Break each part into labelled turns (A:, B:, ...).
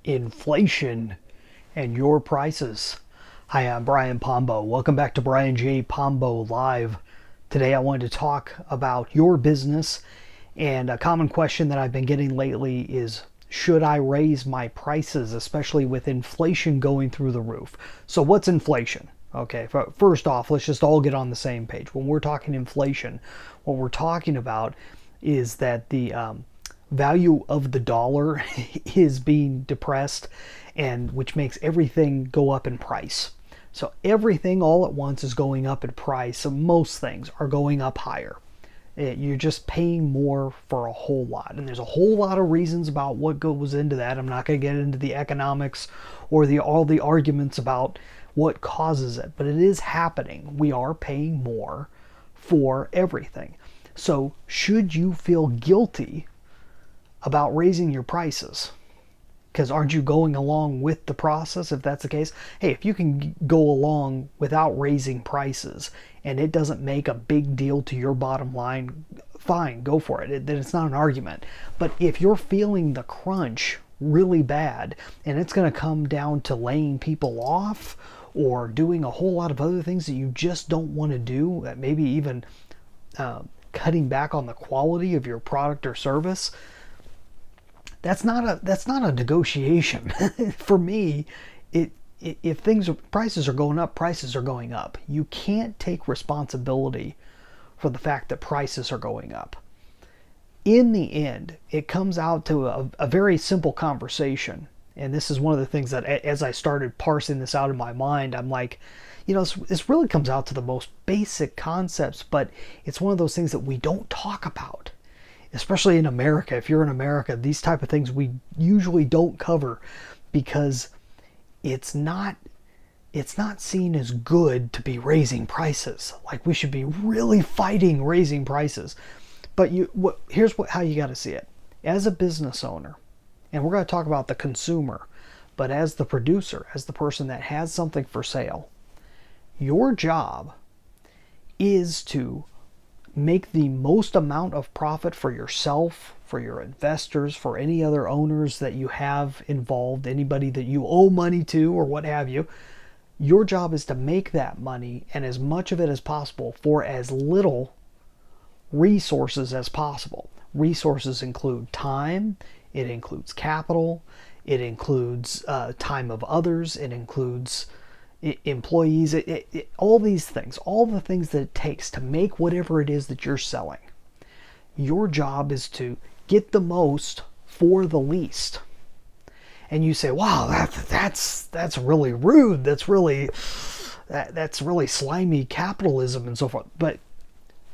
A: inflation and your prices. Hi, I'm Brian Pombo. Welcome back to Brian J. Pombo Live. Today I wanted to talk about your business, and a common question that I've been getting lately is, should I raise my prices, especially with inflation going through the roof? So what's inflation? Okay, first off, let's just all get on the same page. When we're talking inflation, what we're talking about is that the value of the dollar is being depressed, and which makes everything go up in price. So everything all at once is going up in price. So most things are going up higher. You're just paying more for a whole lot. And there's a whole lot of reasons about what goes into that. I'm not going to get into the economics or all the arguments about what causes it, but it is happening. We are paying more for everything. So should you feel guilty about raising your prices? Because aren't you going along with the process if that's the case? Hey, if you can go along without raising prices and it doesn't make a big deal to your bottom line, fine, go for it. Then it's not an argument. But if you're feeling the crunch really bad and it's going to come down to laying people off or doing a whole lot of other things that you just don't want to do, maybe even cutting back on the quality of your product or service, that's not a negotiation. For me, if prices are going up, prices are going up. You can't take responsibility for the fact that prices are going up. In the end, it comes out to a very simple conversation. And this is one of the things that, as I started parsing this out in my mind, I'm like, this really comes out to the most basic concepts, but it's one of those things that we don't talk about. Especially in America. If you're in America, these type of things we usually don't cover because it's not seen as good to be raising prices. Like, we should be really fighting raising prices. But here's how you got to see it. As a business owner, and we're going to talk about the consumer, but as the producer, as the person that has something for sale, your job is to make the most amount of profit for yourself, for your investors, for any other owners that you have involved, anybody that you owe money to or what have you. Your job is to make that money and as much of it as possible for as little resources as possible. Resources include time, it includes capital, it includes time of others, it includes employees, all these things, all the things that it takes to make whatever it is that you're selling. Your job is to get the most for the least. And you say, wow, that's really rude. That's really slimy capitalism and so forth. But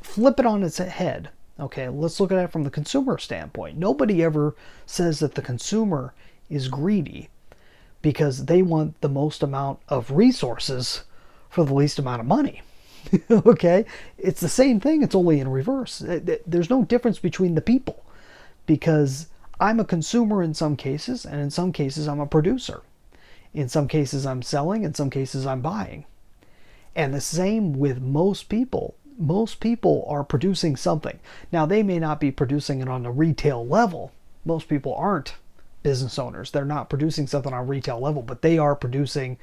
A: flip it on its head. Okay, let's look at it from the consumer standpoint. Nobody ever says that the consumer is greedy because they want the most amount of resources for the least amount of money. Okay? It's the same thing, it's only in reverse. There's no difference between the people because I'm a consumer in some cases, and in some cases I'm a producer. In some cases I'm selling, in some cases I'm buying. And the same with most people. Most people are producing something. Now, they may not be producing it on a retail level. Most people aren't business owners. They're not producing something on a retail level, but they are producing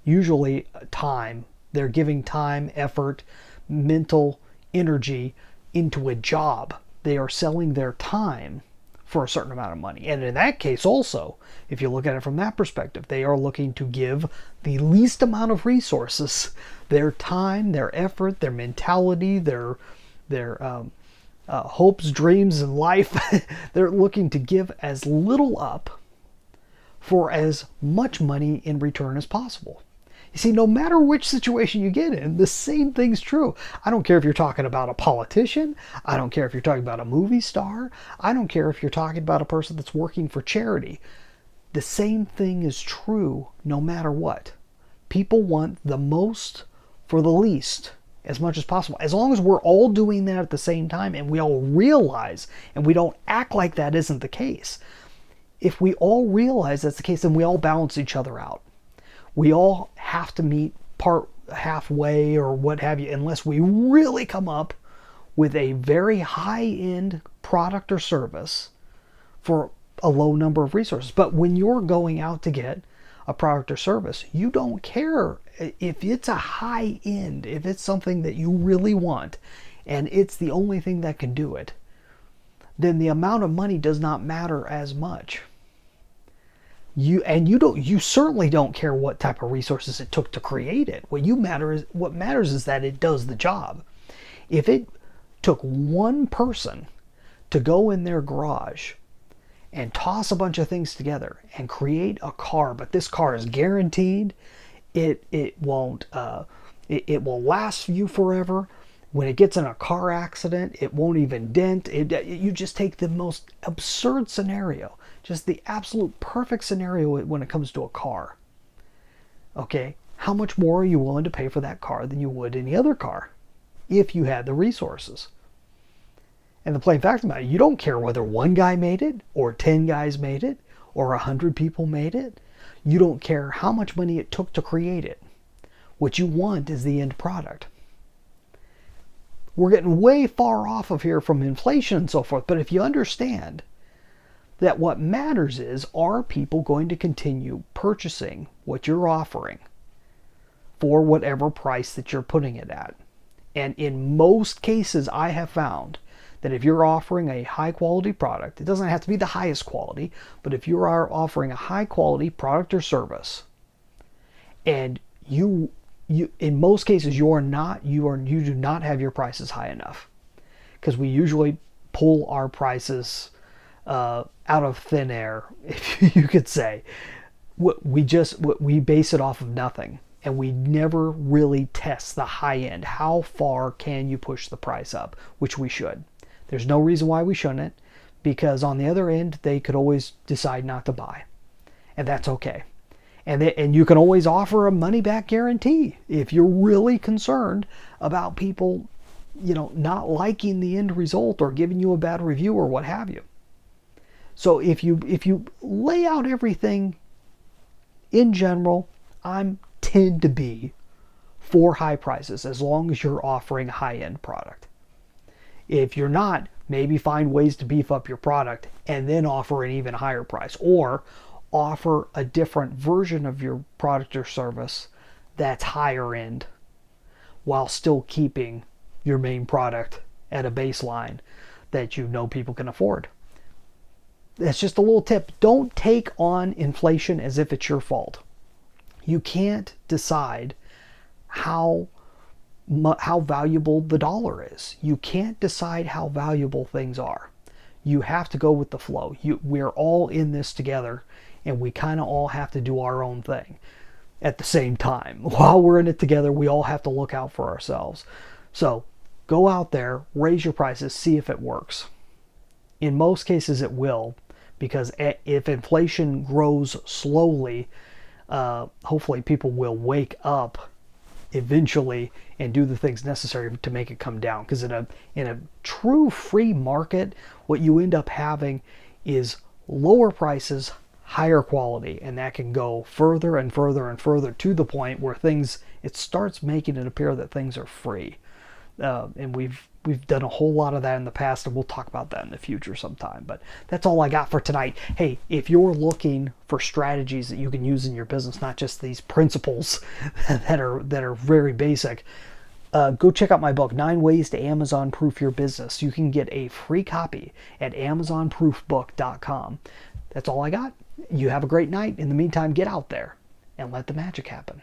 A: usually time. They're giving time, effort, mental energy into a job. They are selling their time for a certain amount of money. And in that case also, if you look at it from that perspective, they are looking to give the least amount of resources, their time, their effort, their mentality, their hopes, dreams, and life. They're looking to give as little up for as much money in return as possible. You see, no matter which situation you get in, the same thing's true. I don't care if you're talking about a politician. I don't care if you're talking about a movie star. I don't care if you're talking about a person that's working for charity. The same thing is true no matter what. People want the most for the least as much as possible. As long as we're all doing that at the same time and we all realize and we don't act like that isn't the case. If we all realize that's the case, then we all balance each other out. We all have to meet part halfway or what have you, unless we really come up with a very high-end product or service for a low number of resources. But when you're going out to get a product or service, you don't care if it's a high end, if it's something that you really want and it's the only thing that can do it, then the amount of money does not matter as much. You certainly don't care what type of resources it took to create it. What matters is that it does the job. If it took one person to go in their garage and toss a bunch of things together and create a car, but this car is guaranteed, it will last you forever. When it gets in a car accident, it won't even dent. You just take the most absurd scenario, just the absolute perfect scenario when it comes to a car. Okay, how much more are you willing to pay for that car than you would any other car if you had the resources? And the plain fact of the matter, you don't care whether one guy made it or 10 guys made it or 100 people made it. You don't care how much money it took to create it. What you want is the end product. We're getting way far off of here from inflation and so forth, but if you understand that what matters is, are people going to continue purchasing what you're offering for whatever price that you're putting it at? And in most cases, I have found that if you're offering a high quality product, it doesn't have to be the highest quality, but if you are offering a high quality product or service, and you in most cases you do not have your prices high enough, because we usually pull our prices out of thin air, if you could say. We base it off of nothing, and we never really test the high end. How far can you push the price up? Which we should. There's no reason why we shouldn't, because on the other end they could always decide not to buy, and that's okay. And you can always offer a money back guarantee if you're really concerned about people, not liking the end result or giving you a bad review or what have you. So if you lay out everything in general, I tend to be for high prices as long as you're offering a high-end product. If you're not, maybe find ways to beef up your product and then offer an even higher price, or offer a different version of your product or service that's higher end while still keeping your main product at a baseline that people can afford. That's just a little tip. Don't take on inflation as if it's your fault. You can't decide how valuable the dollar is. You can't decide how valuable things are. You have to go with the flow. We're all in this together, and we kind of all have to do our own thing at the same time. While we're in it together, we all have to look out for ourselves. So go out there, raise your prices, see if it works. In most cases it will, because if inflation grows slowly, hopefully people will wake up eventually and do the things necessary to make it come down. Because in a true free market, what you end up having is lower prices, higher quality, and that can go further and further and further to the point where it starts making it appear that things are free. And we've done a whole lot of that in the past, and we'll talk about that in the future sometime. But that's all I got for tonight. Hey, if you're looking for strategies that you can use in your business, not just these principles that are very basic, go check out my book, 9 Ways to Amazon Proof Your Business. You can get a free copy at amazonproofbook.com. That's all I got. You have a great night. In the meantime, get out there and let the magic happen.